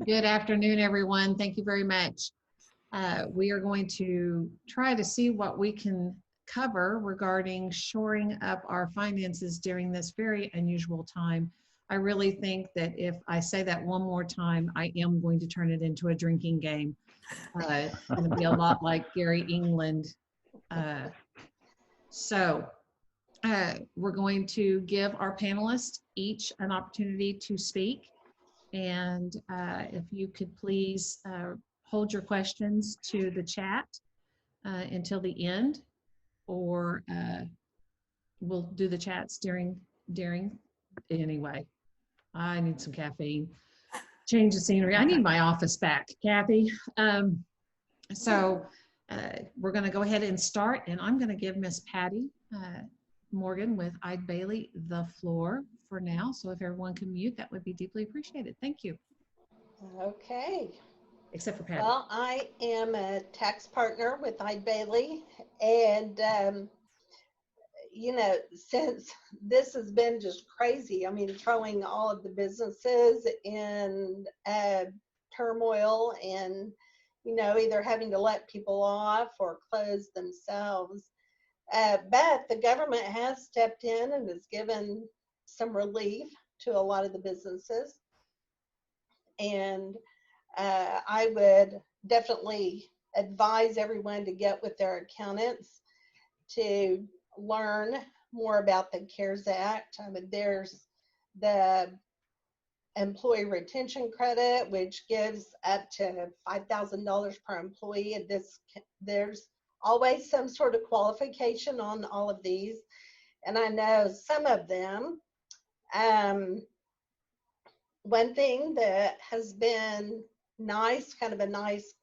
Good afternoon, everyone. Thank you very much. We are going to try to see what we can cover regarding shoring up our finances during this very unusual time. I really think that if I say that one more time, I am going to turn it into a drinking game. It's going to be a lot like Gary England. Uh, so we're going to give our panelists each an opportunity to speak. And if you could please hold your questions to the chat until the end, or we'll do the chats during anyway. I need some caffeine. Change the scenery. I need my office back, Kathy. So we're going to go ahead and start, and I'm going to give Miss Patty Morgan with Eide Bailly the floor for now. So if everyone can mute, that would be deeply appreciated. Thank you. Okay. Except for Patty. Well, I am a tax partner with Eide Bailly, and since this has been just crazy, I mean, throwing all of the businesses in turmoil and, either having to let people off or close themselves. But the government has stepped in and has given some relief to a lot of the businesses. And I would definitely advise everyone to get with their accountants to learn more about the CARES Act. I mean, there's the employee retention credit, which gives up to $5,000 per employee. And there's always some sort of qualification on all of these. And I know some of them. One thing that has been nice, kind of a nice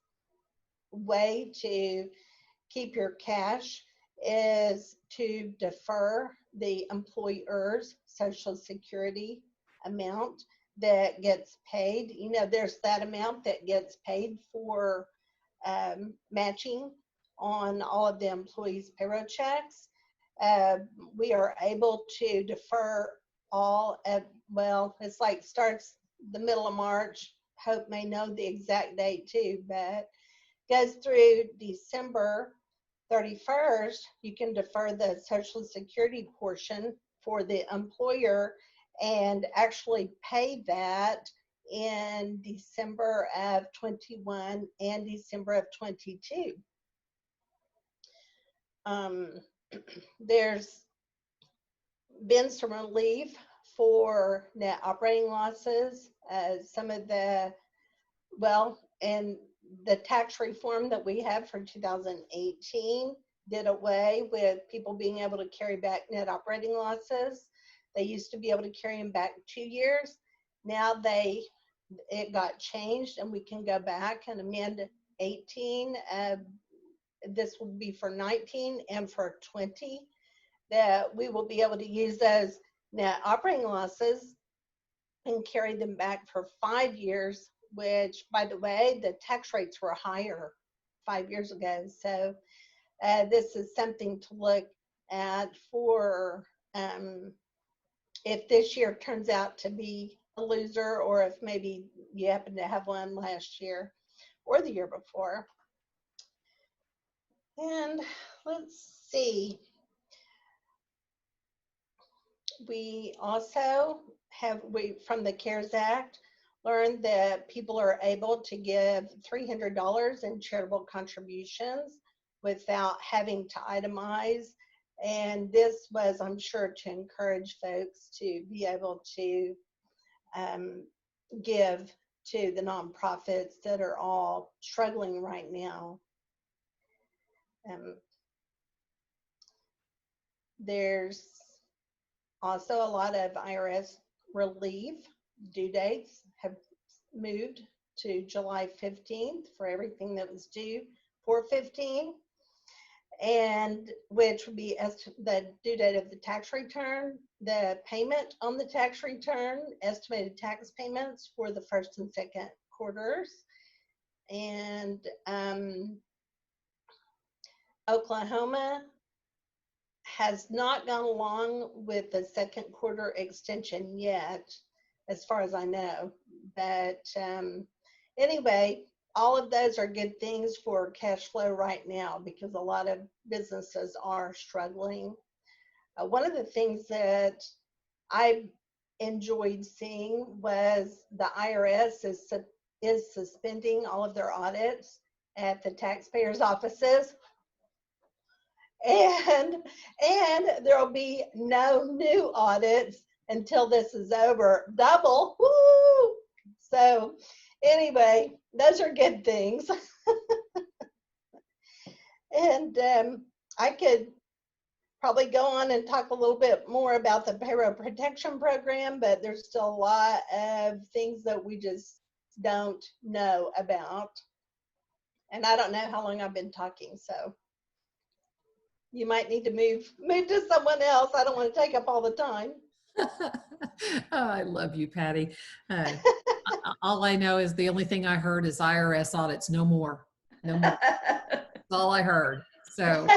way to keep your cash, is to defer the employer's Social Security amount that gets paid. There's that amount that gets paid for matching on all of the employees' payroll checks. We are able to defer all at, well, it's like starts the middle of March. Hope may know the exact date too, but goes through December 31st. You can defer the Social Security portion for the employer and actually pay that in December of 21 and December of 22. There's been some relief for net operating losses. Some of the, and the tax reform that we had for 2018 did away with people being able to carry back net operating losses. They used to be able to carry them back 2 years. Now it got changed, and we can go back and amend 18. This will be for 19 and for 20, that we will be able to use those net operating losses and carry them back for 5 years, which, by the way, the tax rates were higher 5 years ago. So this is something to look at for if this year turns out to be a loser, or if maybe you happen to have one last year or the year before. And let's see. We also from the CARES Act, learned that people are able to give $300 in charitable contributions without having to itemize. And this was, I'm sure, to encourage folks to be able to give to the nonprofits that are all struggling right now. There's also a lot of IRS relief. Due dates have moved to July 15th for everything that was due for 15, and which would be the due date of the tax return, the payment on the tax return, estimated tax payments for the first and second quarters. And Oklahoma has not gone along with the second quarter extension yet, as far as I know, But anyway, all of those are good things for cash flow right now because a lot of businesses are struggling. One of the things that I enjoyed seeing was the IRS is suspending all of their audits at the taxpayers' offices, and there'll be no new audits until this is over. Double, woo! So anyway, those are good things. And I could probably go on and talk a little bit more about the payroll protection program, but there's still a lot of things that we just don't know about. And I don't know how long I've been talking, so you might need to move to someone else. I don't want to take up all the time. Oh, I love you, Patty. All I know is the only thing I heard is IRS audits, no more. No more. That's all I heard. So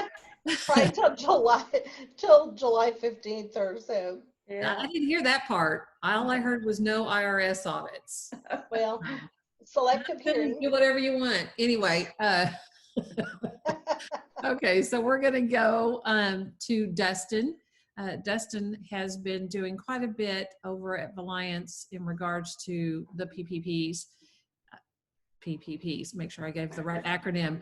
Right till July 15th or so. Yeah. I didn't hear that part. All I heard was no IRS audits. Well, selective hearing. Do whatever you want. Anyway, okay, so we're going to go to Dustin. Dustin has been doing quite a bit over at Valiance in regards to the PPPs. Make sure I gave the right acronym.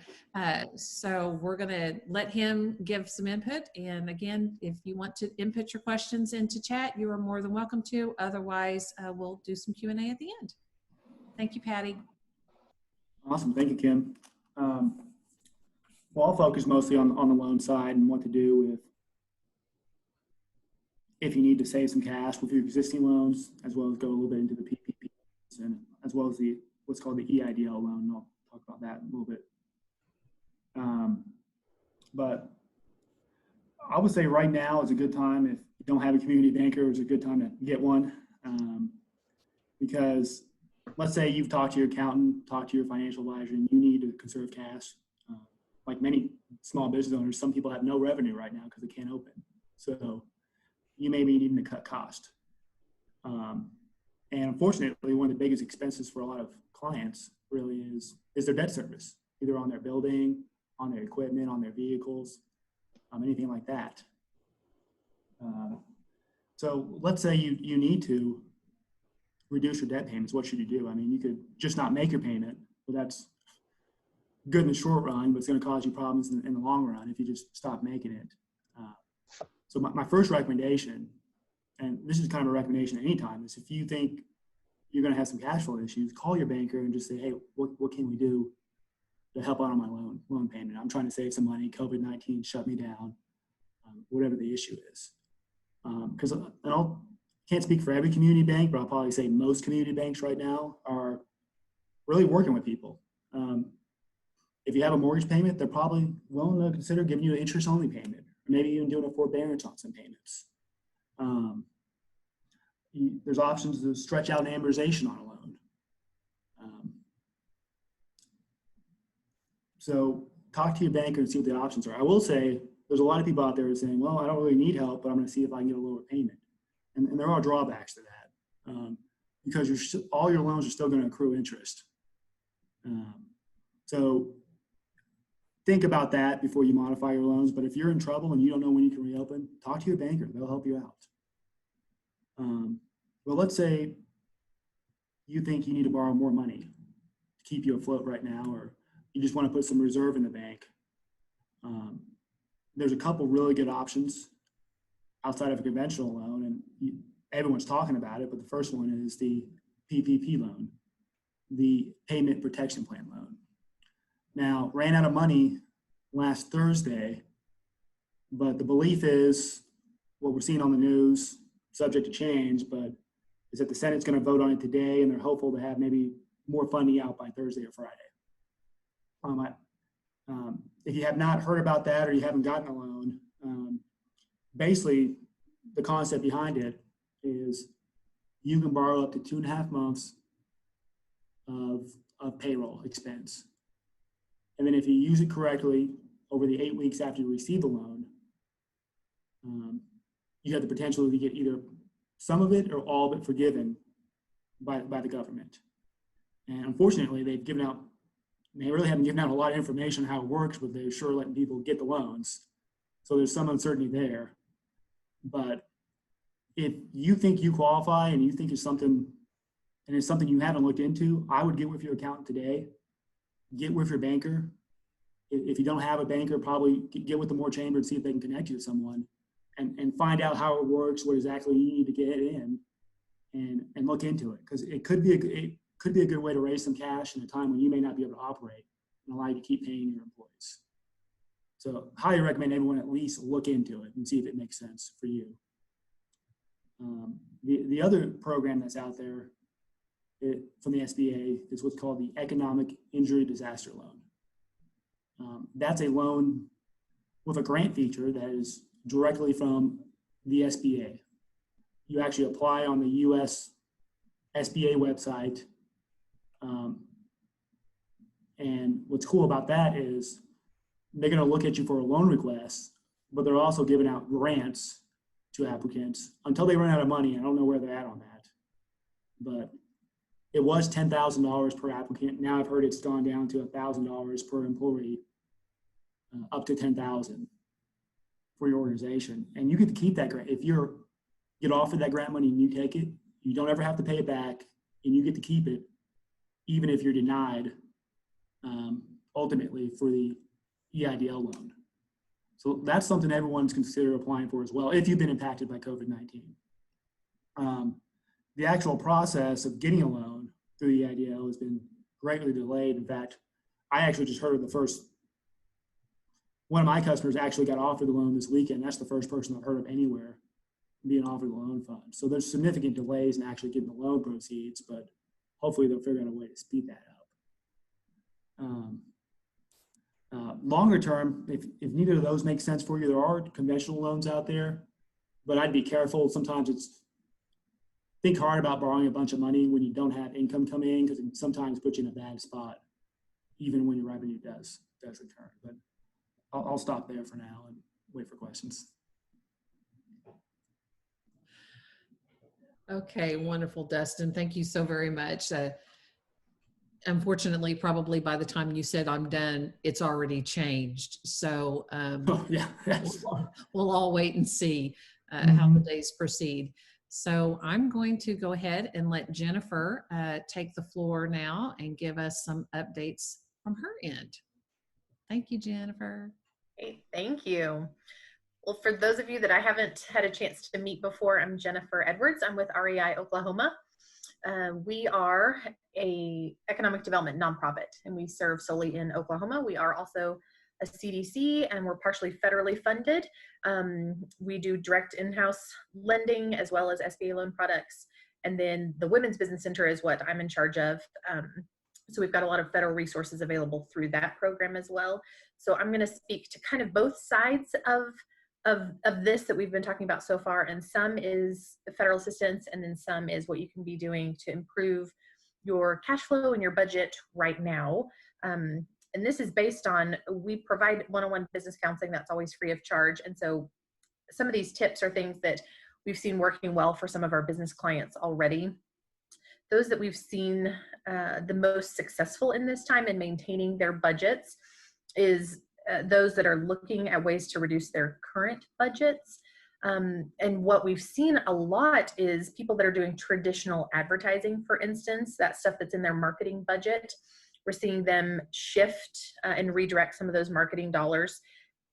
So we're going to let him give some input. And again, if you want to input your questions into chat, you are more than welcome to. Otherwise, we'll do some Q&A at the end. Thank you, Patty. Awesome. Thank you, Kim. Well, I'll focus mostly on the loan side and what to do with if you need to save some cash with your existing loans, as well as go a little bit into the PPPs and as well as what's called the EIDL loan. I'll talk about that a little bit. But I would say right now is a good time. If you don't have a community banker, it's a good time to get one. Because let's say you've talked to your accountant, talked to your financial advisor, and you need to conserve cash. Like many small business owners, some people have no revenue right now because they can't open. So you may be needing to cut cost. And unfortunately, one of the biggest expenses for a lot of clients really is their debt service, either on their building, on their equipment, on their vehicles, anything like that. So let's say you need to reduce your debt payments. What should you do? I mean, you could just not make your payment, but that's good in the short run, but it's going to cause you problems in the long run if you just stop making it. So my first recommendation, and this is kind of a recommendation anytime, is if you think you're going to have some cash flow issues, call your banker and just say, hey, what can we do to help out on my loan payment? I'm trying to save some money. COVID-19 shut me down, whatever the issue is. Because I can't speak for every community bank, but I'll probably say most community banks right now are really working with people. If you have a mortgage payment, they're probably willing to consider giving you an interest-only payment, or maybe even doing a forbearance on some payments. There's options to stretch out an amortization on a loan. So talk to your banker and see what the options are. I will say there's a lot of people out there saying, well, I don't really need help, but I'm going to see if I can get a lower payment. And there are drawbacks to that because all your loans are still going to accrue interest. So think about that before you modify your loans. But if you're in trouble and you don't know when you can reopen, talk to your banker. They'll help you out. Well, let's say you think you need to borrow more money to keep you afloat right now, or you just want to put some reserve in the bank. There's a couple really good options outside of a conventional loan, and everyone's talking about it, but the first one is the PPP loan, the Payment Protection Plan loan. Now, ran out of money last Thursday, but the belief is what we're seeing on the news, subject to change, but is that the Senate's going to vote on it today, and they're hopeful to have maybe more funding out by Thursday or Friday. If you have not heard about that or you haven't gotten a loan, basically the concept behind it is you can borrow up to 2.5 months of payroll expense. And then if you use it correctly over the 8 weeks after you receive the loan, you have the potential to get either some of it or all of it forgiven by the government. And unfortunately, they really haven't given out a lot of information on how it works, but they're sure letting people get the loans. So there's some uncertainty there. But if you think you qualify and you think it's something you haven't looked into, I would get with your accountant today, get with your banker. If you don't have a banker, probably get with the Moore Chamber and see if they can connect you to someone and find out how it works, what exactly you need to get in, and look into it. Because it could be a good way to raise some cash in a time when you may not be able to operate and allow you to keep paying your employees. So highly recommend everyone at least look into it and see if it makes sense for you. The other program that's out there from the SBA is what's called the Economic Injury Disaster Loan. That's a loan with a grant feature that is directly from the SBA. You actually apply on the US SBA website. And what's cool about that is they're going to look at you for a loan request, but they're also giving out grants to applicants until they run out of money. I don't know where they're at on that, but it was $10,000 per applicant. Now I've heard it's gone down to $1,000 per employee, up to $10,000 for your organization. And you get to keep that grant. If you get offered that grant money and you take it, you don't ever have to pay it back, and you get to keep it, even if you're denied ultimately for the EIDL loan. So that's something everyone's considered applying for as well, if you've been impacted by COVID-19. The actual process of getting a loan through the EIDL has been greatly delayed. In fact, I actually just heard of one of my customers actually got offered the loan this weekend. That's the first person I've heard of anywhere being offered the loan fund. So there's significant delays in actually getting the loan proceeds, but hopefully they'll figure out a way to speed that up. Longer term, if neither of those make sense for you, there are conventional loans out there, but I'd be careful. Sometimes think hard about borrowing a bunch of money when you don't have income coming in, because it sometimes puts you in a bad spot, even when your revenue does return. But I'll stop there for now and wait for questions. Okay, wonderful, Dustin. Thank you so very much. Unfortunately, probably by the time you said I'm done, it's already changed. So Yeah, yes. we'll all wait and see how the days proceed. So I'm going to go ahead and let Jennifer take the floor now and give us some updates from her end. Thank you, Jennifer. Hey, thank you. Well, for those of you that I haven't had a chance to meet before, I'm Jennifer Edwards. I'm with REI Oklahoma. We are a economic development nonprofit, and we serve solely in Oklahoma. We are also a CDC, and we're partially federally funded. We do direct in-house lending as well as SBA loan products. And then the Women's Business Center is what I'm in charge of. So we've got a lot of federal resources available through that program as well. So I'm going to speak to kind of both sides of this that we've been talking about so far, and some is the federal assistance, and then some is what you can be doing to improve your cash flow and your budget right now. And this is based on, we provide one-on-one business counseling that's always free of charge. And so some of these tips are things that we've seen working well for some of our business clients already. Those that we've seen the most successful in this time in maintaining their budgets is those that are looking at ways to reduce their current budgets. And what we've seen a lot is people that are doing traditional advertising, for instance, that stuff that's in their marketing budget. We're seeing them shift and redirect some of those marketing dollars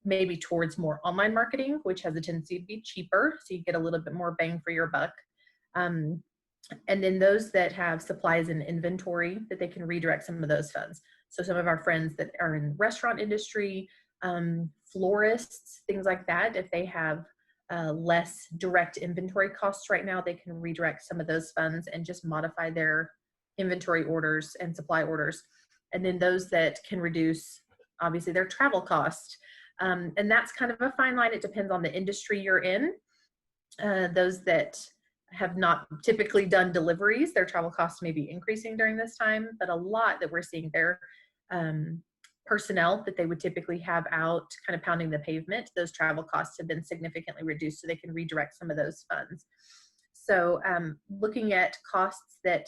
maybe towards more online marketing, which has a tendency to be cheaper, so you get a little bit more bang for your buck. And then those that have supplies and inventory, that they can redirect some of those funds. So some of our friends that are in the restaurant industry, florists, things like that, if they have less direct inventory costs right now, they can redirect some of those funds and just modify their inventory orders and supply orders. And then those that can reduce, obviously, their travel cost. And that's kind of a fine line. It depends on the industry you're in. Those that have not typically done deliveries, their travel costs may be increasing during this time, but a lot that we're seeing there, personnel that they would typically have out kind of pounding the pavement, those travel costs have been significantly reduced, so they can redirect some of those funds. So looking at costs that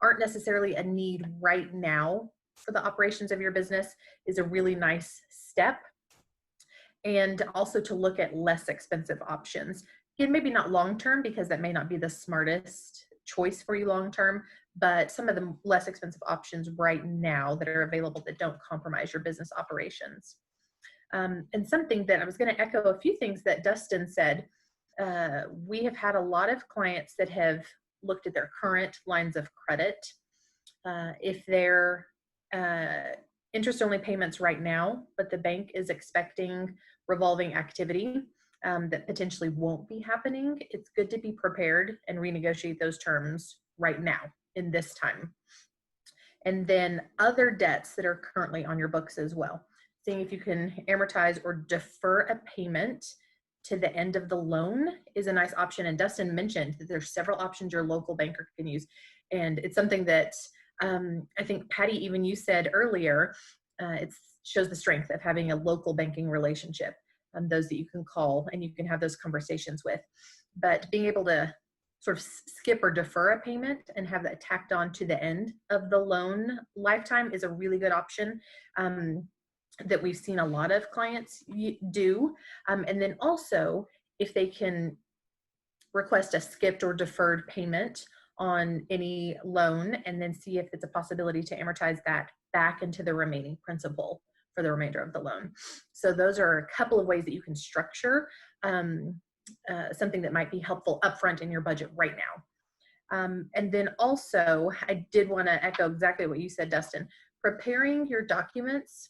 aren't necessarily a need right now for the operations of your business is a really nice step. And also to look at less expensive options. Again, maybe not long-term, because that may not be the smartest choice for you long-term, but some of the less expensive options right now that are available that don't compromise your business operations. And something that I was going to echo a few things that Dustin said. We have had a lot of clients that have looked at their current lines of credit. If they're interest-only payments right now, but the bank is expecting revolving activity that potentially won't be happening, it's good to be prepared and renegotiate those terms right now in this time. And then other debts that are currently on your books as well. Seeing if you can amortize or defer a payment to the end of the loan is a nice option. And Dustin mentioned that there's several options your local banker can use. And it's something that I think, Patty, even you said earlier, it shows the strength of having a local banking relationship, those that you can call and you can have those conversations with. But being able to sort of skip or defer a payment and have that tacked on to the end of the loan lifetime is a really good option that we've seen a lot of clients do. And then also, if they can request a skipped or deferred payment on any loan and then see if it's a possibility to amortize that back into the remaining principal for the remainder of the loan. So those are a couple of ways that you can structure something that might be helpful upfront in your budget right now. And then also, I did want to echo exactly what you said, Dustin. Preparing your documents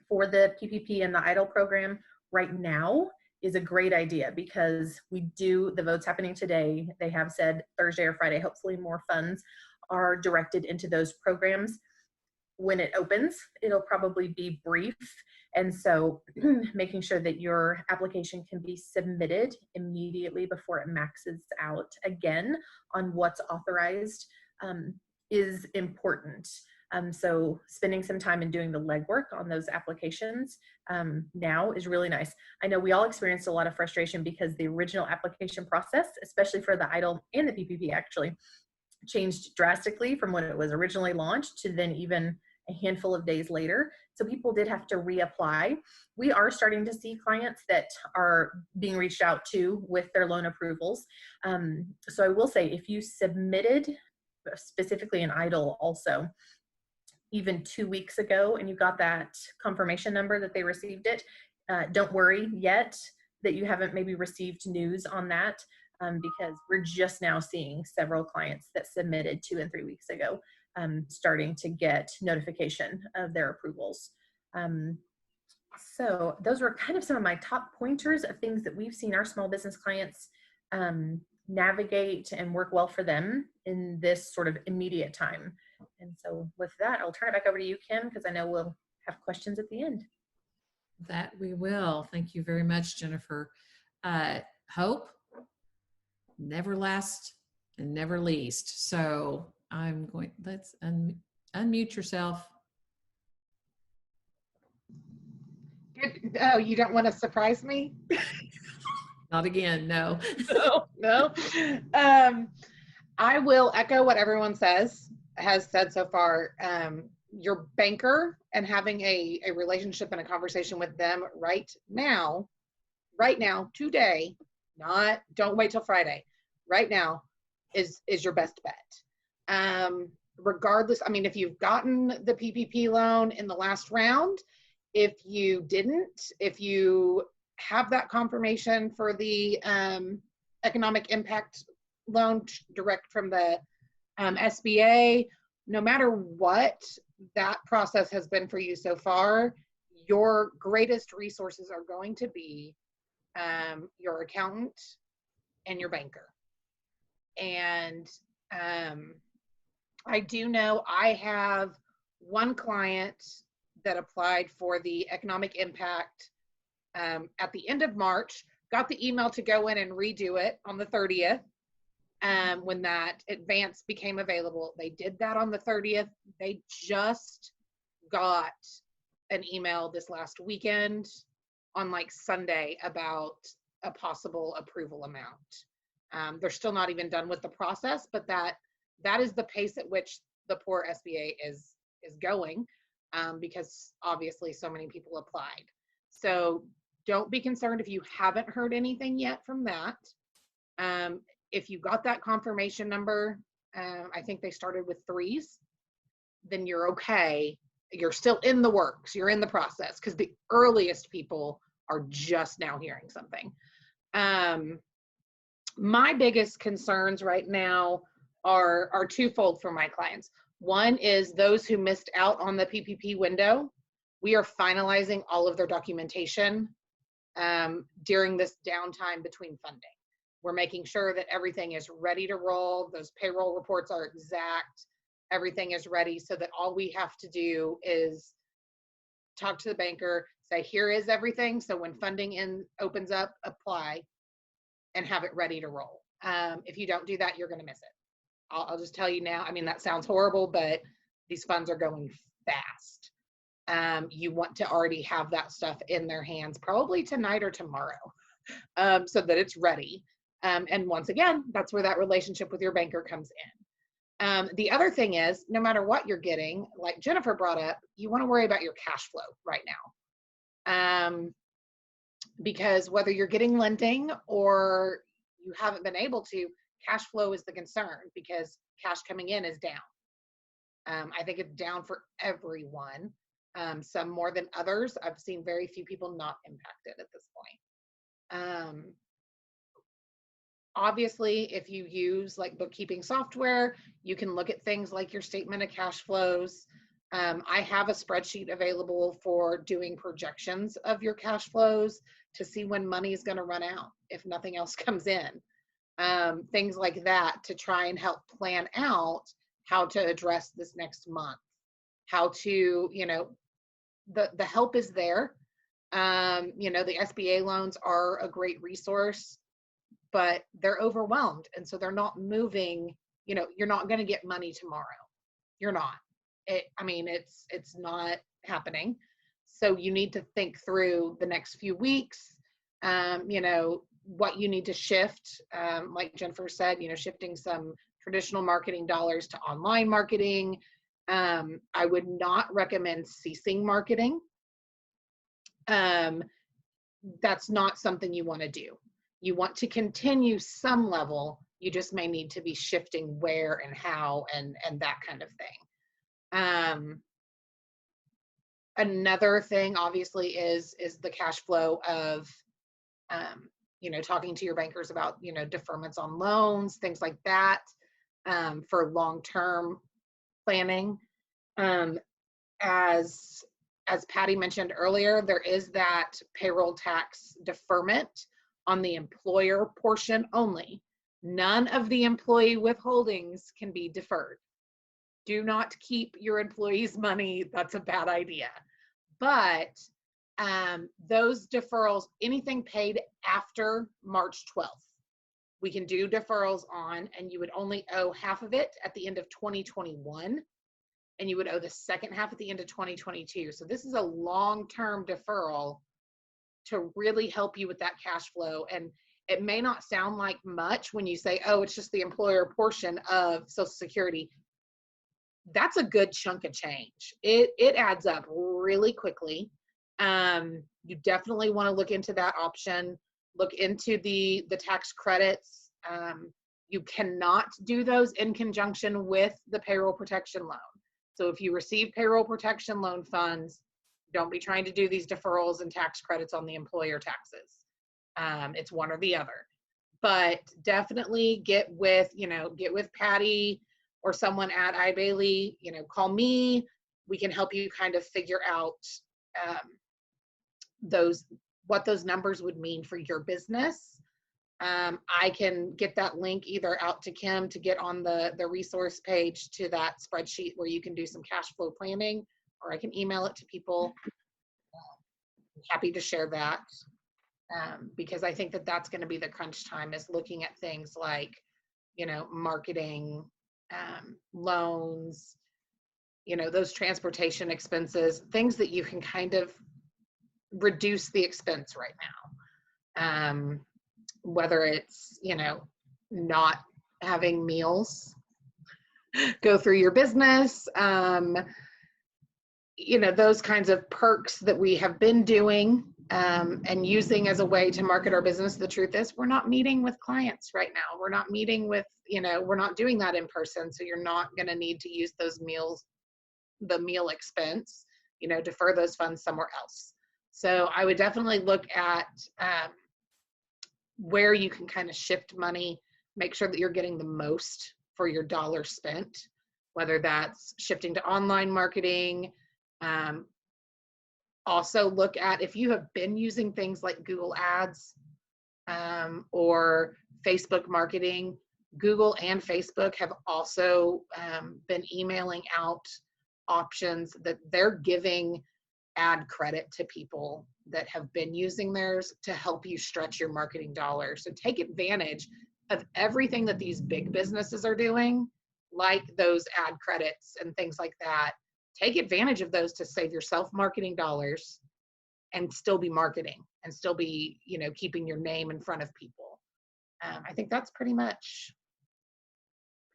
for the PPP and the EIDL program right now is a great idea, because the vote's happening today. They have said Thursday or Friday, hopefully more funds are directed into those programs. When it opens, it'll probably be brief. And so making sure that your application can be submitted immediately before it maxes out again on what's authorized is important. So spending some time and doing the legwork on those applications now is really nice. I know we all experienced a lot of frustration because the original application process, especially for the EIDL and the PPP, actually changed drastically from when it was originally launched to then even a handful of days later. So people did have to reapply. We are starting to see clients that are being reached out to with their loan approvals. So I will say, if you submitted specifically an EIDL also, even 2 weeks ago, and you got that confirmation number that they received it, don't worry yet that you haven't maybe received news on that, because we're just now seeing several clients that submitted 2 and 3 weeks ago starting to get notification of their approvals. So those were kind of some of my top pointers of things that we've seen our small business clients navigate and work well for them in this sort of immediate time. And so with that, I'll turn it back over to you, Kim, because I know we'll have questions at the end. That we will. Thank you very much, Jennifer. Hope never last and never least. So I'm going, let's unmute yourself. Good. Oh, you don't want to surprise me? Not again, no. No. I will echo what everyone has said so far. Your banker and having a relationship and a conversation with them right now, today, don't wait till Friday, right now is your best bet. Regardless, I mean, if you've gotten the PPP loan in the last round, if you didn't, if you have that confirmation for the economic impact loan direct from the SBA, no matter what that process has been for you so far, your greatest resources are going to be your accountant and your banker. And I do know I have one client that applied for the economic impact at the end of March, got the email to go in and redo it on the 30th. When that advance became available, they did that on the 30th. They just got an email this last weekend on like Sunday about a possible approval amount. They're still not even done with the process, but that is the pace at which the poor SBA is going, because obviously so many people applied. So don't be concerned if you haven't heard anything yet from that. If you got that confirmation number, I think they started with 3s, then you're okay. You're still in the works. You're in the process, because the earliest people are just now hearing something. My biggest concerns right now are twofold for my clients. One is those who missed out on the PPP window. We are finalizing all of their documentation during this downtime between funding. We're making sure that everything is ready to roll. Those payroll reports are exact. Everything is ready, so that all we have to do is talk to the banker, say, here is everything. So when funding opens up, apply and have it ready to roll. If you don't do that, you're going to miss it. I'll just tell you now. I mean, that sounds horrible, but these funds are going fast. You want to already have that stuff in their hands, probably tonight or tomorrow, so that it's ready. And once again, that's where that relationship with your banker comes in. The other thing is, no matter what you're getting, like Jennifer brought up, you want to worry about your cash flow right now. Because whether you're getting lending or you haven't been able to, cash flow is the concern, because cash coming in is down. I think it's down for everyone, some more than others. I've seen very few people not impacted at this point. Obviously, if you use like bookkeeping software, you can look at things like your statement of cash flows. I have a spreadsheet available for doing projections of your cash flows to see when money is going to run out if nothing else comes in. Things like that to try and help plan out how to address this next month, how to, the help is there. The SBA loans are a great resource, but they're overwhelmed. And so they're not moving, you're not going to get money tomorrow. You're not. It's not happening. So you need to think through the next few weeks, what you need to shift. Like Jennifer said, shifting some traditional marketing dollars to online marketing. I would not recommend ceasing marketing. That's not something you want to do. You want to continue some level. You just may need to be shifting where and how and that kind of thing. Another thing, obviously, is the cash flow of, talking to your bankers about, deferments on loans, things like that, for long-term planning. As Patty mentioned earlier, there is that payroll tax deferment on the employer portion only. None of the employee withholdings can be deferred. Do not keep your employees' money. That's a bad idea. But those deferrals, anything paid after March 12th, we can do deferrals on, and you would only owe half of it at the end of 2021, and you would owe the second half at the end of 2022. So this is a long-term deferral to really help you with that cash flow. And it may not sound like much when you say, oh, it's just the employer portion of Social Security. That's a good chunk of change. It adds up really quickly. You definitely want to look into that option. Look into the tax credits. You cannot do those in conjunction with the payroll protection loan. So if you receive payroll protection loan funds, don't be trying to do these deferrals and tax credits on the employer taxes. It's one or the other. But definitely get with Patty or someone at iBailey, call me. We can help you kind of figure out what those numbers would mean for your business. I can get that link either out to Kim to get on the resource page to that spreadsheet where you can do some cash flow planning, or I can email it to people. I'm happy to share that, because I think that that's going to be the crunch time, is looking at things like, marketing, loans, those transportation expenses, things that you can kind of reduce the expense right now. Whether it's, not having meals go through your business. You know, those kinds of perks that we have been doing and using as a way to market our business. The truth is, we're not meeting with clients right now. We're not meeting with, you know, we're not doing that in person. So you're not going to need to use those meals, the meal expense, you know, defer those funds somewhere else. So I would definitely look at where you can kind of shift money, make sure that you're getting the most for your dollar spent, whether that's shifting to online marketing. Also look at if you have been using things like Google Ads or Facebook marketing. Google and Facebook have also been emailing out options that they're giving ad credit to people that have been using theirs to help you stretch your marketing dollars. So take advantage of everything that these big businesses are doing, like those ad credits and things like that. Take advantage of those to save yourself marketing dollars and still be marketing and still be, you know, keeping your name in front of people. I think that's pretty much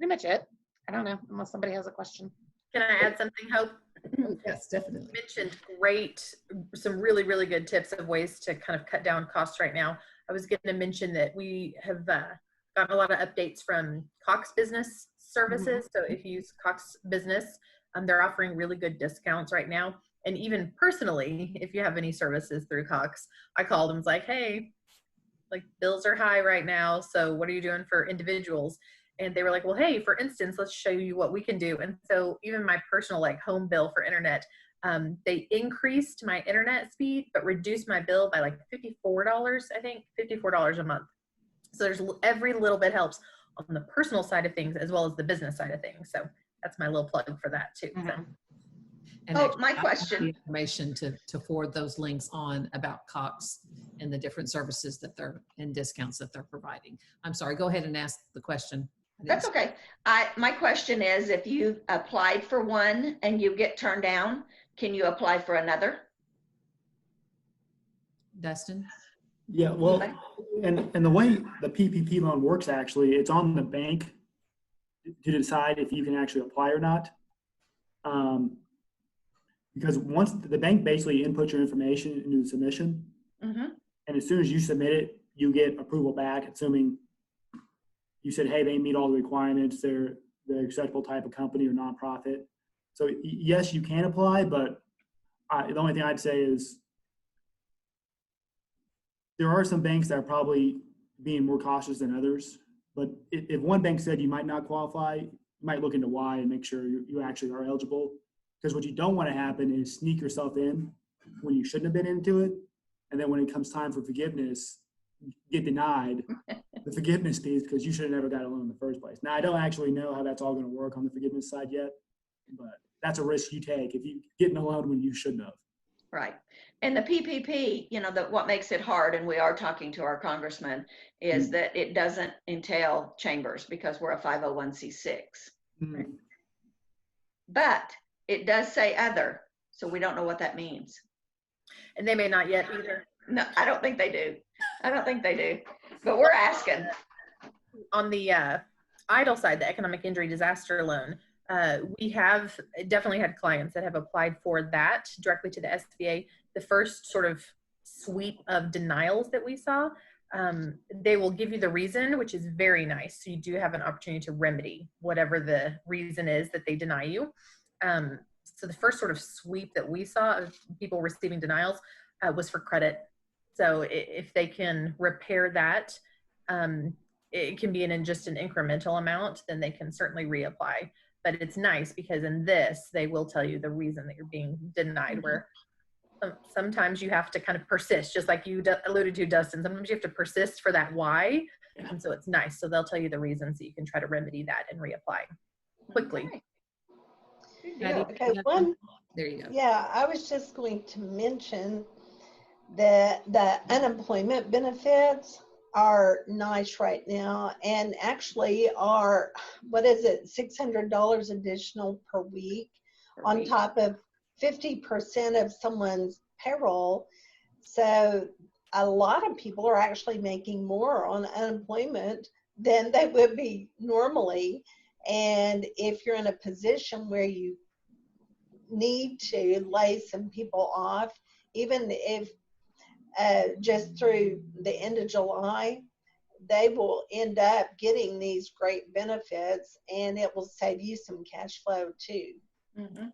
it. I don't know, unless somebody has a question. Can I add something, Hope? Yes, definitely. You mentioned some really, really good tips of ways to kind of cut down costs right now. I was going to mention that we have gotten a lot of updates from Cox Business Services. So if you use Cox Business, they're offering really good discounts right now. And even personally, if you have any services through Cox, I called them, was like, hey, like bills are high right now. So what are you doing for individuals? And they were like, well, hey, for instance, let's show you what we can do. And so even my personal like home bill for internet, they increased my internet speed, but reduced my bill by like $54, I think, $54 a month. So there's every little bit helps on the personal side of things as well as the business side of things. So that's my little plug for that too. So. And Oh, actually, my I have question. the information to forward those links on about Cox and the different services that they're and discounts that they're providing. I'm sorry, go ahead and ask the question. That's okay. My question is, if you applied for one and you get turned down, can you apply for another? Dustin? Yeah, well, and the way the PPP loan works, actually, it's on the bank to decide if you can actually apply or not. Because once the bank basically inputs your information into the submission, and as soon as you submit it, you get approval back, assuming you said, hey, they meet all the requirements, they're acceptable type of company or nonprofit. So yes, you can apply, but the only thing I'd say is there are some banks that are probably being more cautious than others. But if one bank said you might not qualify, you might look into why and make sure you actually are eligible. Because what you don't want to happen is sneak yourself in when you shouldn't have been into it. And then when it comes time for forgiveness, get denied the forgiveness piece because you should have never got a loan in the first place. Now, I don't actually know how that's all going to work on the forgiveness side yet, but that's a risk you take if you get in a loan when you shouldn't have. Right. And the PPP, you know, what makes it hard, and we are talking to our congressman, is that it doesn't entail chambers because we're a 501c6. Right. But it does say other, so we don't know what that means. And they may not yet either. No, I don't think they do. I don't think they do, but we're asking. On the EIDL side, the economic injury disaster loan, we have definitely had clients that have applied for that directly to the SBA. The first sort of sweep of denials that we saw, they will give you the reason, which is very nice. So you do have an opportunity to remedy whatever the reason is that they deny you. So the first sort of sweep that we saw of people receiving denials was for credit. So if they can repair that, it can be in just an incremental amount, then they can certainly reapply. But it's nice because in this, they will tell you the reason that you're being denied, where sometimes you have to kind of persist, just like you alluded to, Dustin. Sometimes you have to persist for that why. And so it's nice. So they'll tell you the reasons so you can try to remedy that and reapply quickly. Okay, there you go. Yeah, I was just going to mention that the unemployment benefits are nice right now and actually are, what is it, $600 additional per week on top of 50% of someone's payroll. So a lot of people are actually making more on unemployment than they would be normally. And if you're in a position where you need to lay some people off, even if just through the end of July, they will end up getting these great benefits, and it will save you some cash flow too. Mm-hmm.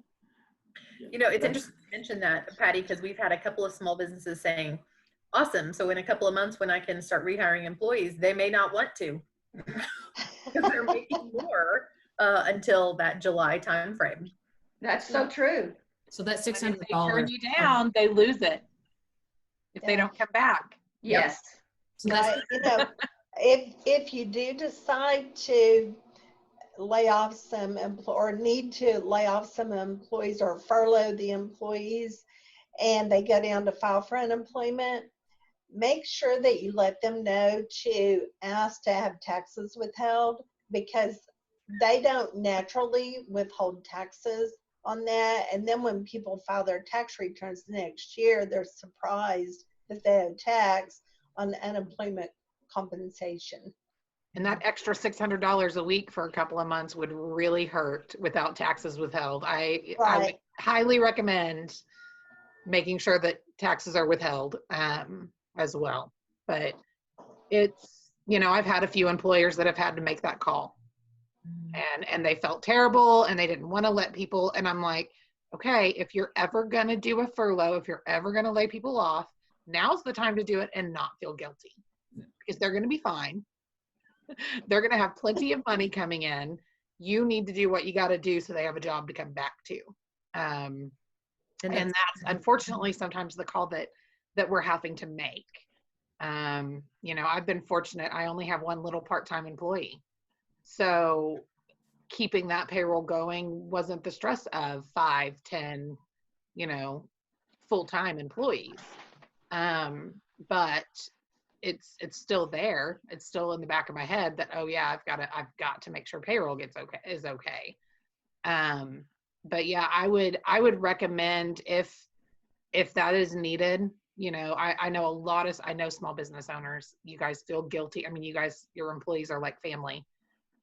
You know, it's interesting to mention that, Patty, because we've had a couple of small businesses saying, awesome, so in a couple of months when I can start rehiring employees, they may not want to because they're making more until that July timeframe. That's so true. So that's But if they $600. turn you down, they lose it if they Yeah. don't come back. Yes. So that's But, you know, if you do decide to lay off some or need to lay off some employees or furlough the employees, and they go down to file for unemployment, make sure that you let them know to ask to have taxes withheld, because they don't naturally withhold taxes on that. And then when people file their tax returns next year, they're surprised that they have tax on unemployment compensation. And that extra $600 a week for a couple of months would really hurt without taxes withheld. I would Right. highly recommend making sure that taxes are withheld as well. But it's, you know, I've had a few employers that have had to make that call, and they felt terrible and they didn't want to let people. And I'm like, okay, if you're ever going to do a furlough, if you're ever going to lay people off, now's the time to do it and not feel guilty, because they're going to be fine. They're going to have plenty of money coming in. You need to do what you got to do so they have a job to come back to. And that's unfortunately sometimes the call that we're having to make. You know, I've been fortunate. I only have one little part-time employee. So keeping that payroll going wasn't the stress of 5, 10, you know, full-time employees. But it's still there. It's still in the back of my head that, oh yeah, I've got to make sure payroll is okay. But yeah, I would recommend if that is needed. You know, I know small business owners, you guys feel guilty. I mean, your employees are like family.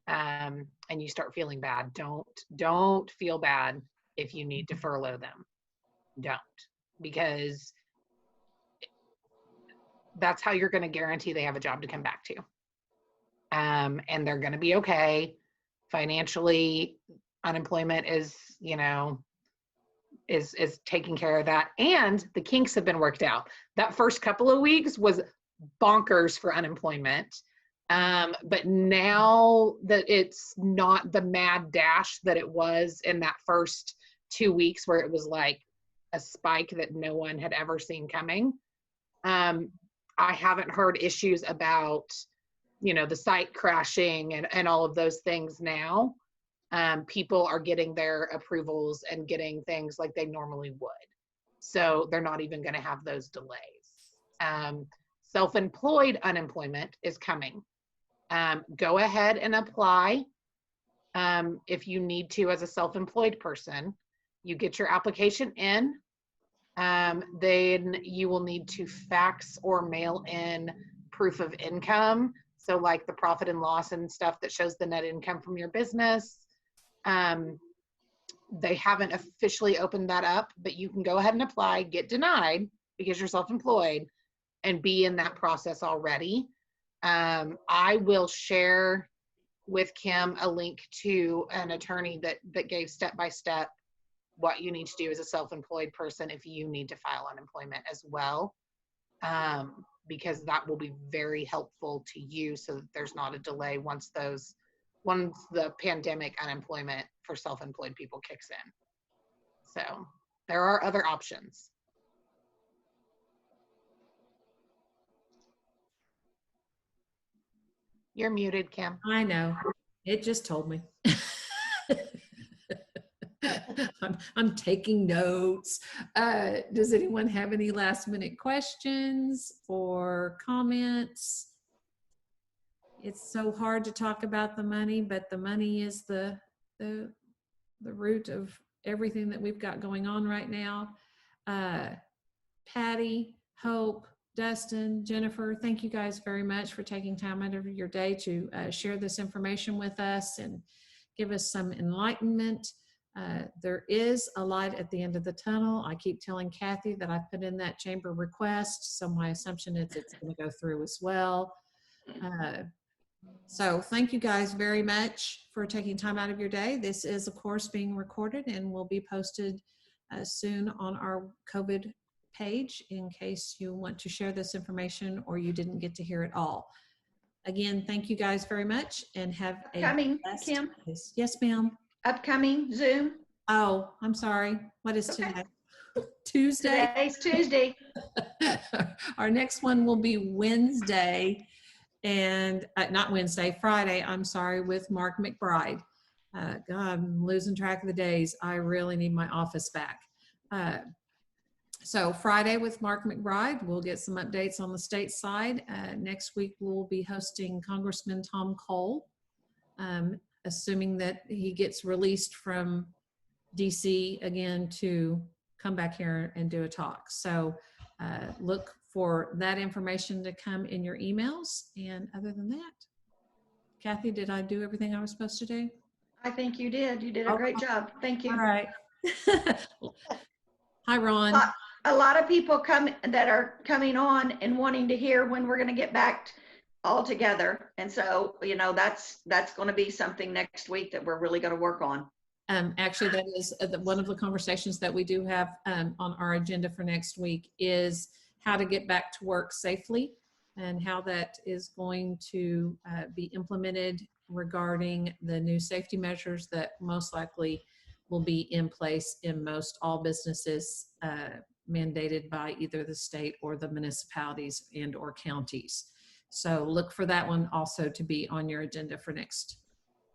And you start feeling bad. Don't feel bad if you need to furlough them. Don't, because that's how you're going to guarantee they have a job to come back to. And they're going to be okay. Financially, unemployment is, you know, is taking care of that. And the kinks have been worked out. That first couple of weeks was bonkers for unemployment. But now that it's not the mad dash that it was in that first 2 weeks where it was like a spike that no one had ever seen coming, I haven't heard issues about, you know, the site crashing and all of those things now. People are getting their approvals and getting things like they normally would. So they're not even going to have those delays. Self-employed unemployment is coming. Go ahead and apply if you need to as a self-employed person. You get your application in. Then you will need to fax or mail in proof of income. So like the profit and loss and stuff that shows the net income from your business. They haven't officially opened that up, but you can go ahead and apply, get denied because you're self-employed, and be in that process already. I will share with Kim a link to an attorney that gave step-by-step what you need to do as a self-employed person if you need to file unemployment as well, because that will be very helpful to you so that there's not a delay once the pandemic unemployment for self-employed people kicks in. So there are other options. You're muted, Kim. I know. It just told me. I'm taking notes. Does anyone have any last minute questions or comments? It's so hard to talk about the money, but the money is the root of everything that we've got going on right now. Patty, Hope, Dustin, Jennifer, thank you guys very much for taking time out of your day to share this information with us and give us some enlightenment. There is a light at the end of the tunnel. I keep telling Kathy that I put in that chamber request, so my assumption is it's going to go through as well. So thank you guys very much for taking time out of your day. This is, of course, being recorded and will be posted soon on our COVID page in case you want to share this information or you didn't get to hear it all. Again, thank you guys very much and have a Upcoming, blessed Kim? day. Yes, ma'am. Upcoming Zoom? Oh, I'm sorry. What is Okay. today? Tuesday? Today's Tuesday. Our next one will be Wednesday and not Wednesday, Friday, I'm sorry, with Mark McBride. God, I'm losing track of the days. I really need my office back. So Friday with Mark McBride, we'll get some updates on the state side. Next week, we'll be hosting Congressman Tom Cole, assuming that he gets released from DC again to come back here and do a talk. So look for that information to come in your emails. And other than that, Kathy, did I do everything I was supposed to do? I think you did. You did a great job. Thank you. All right. Hi, Ron. A lot of people that are coming on and wanting to hear when we're going to get back all together. And so, that's going to be something next week that we're really going to work on. Actually, that is one of the conversations that we do have on our agenda for next week is how to get back to work safely and how that is going to be implemented regarding the new safety measures that most likely will be in place in most all businesses mandated by either the state or the municipalities and or counties. So look for that one also to be on your agenda for next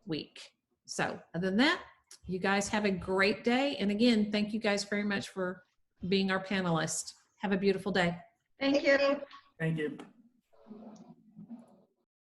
week. So other than that, you guys have a great day. And again, thank you guys very much for being our panelists. Have a beautiful day. Thank you. Thank you.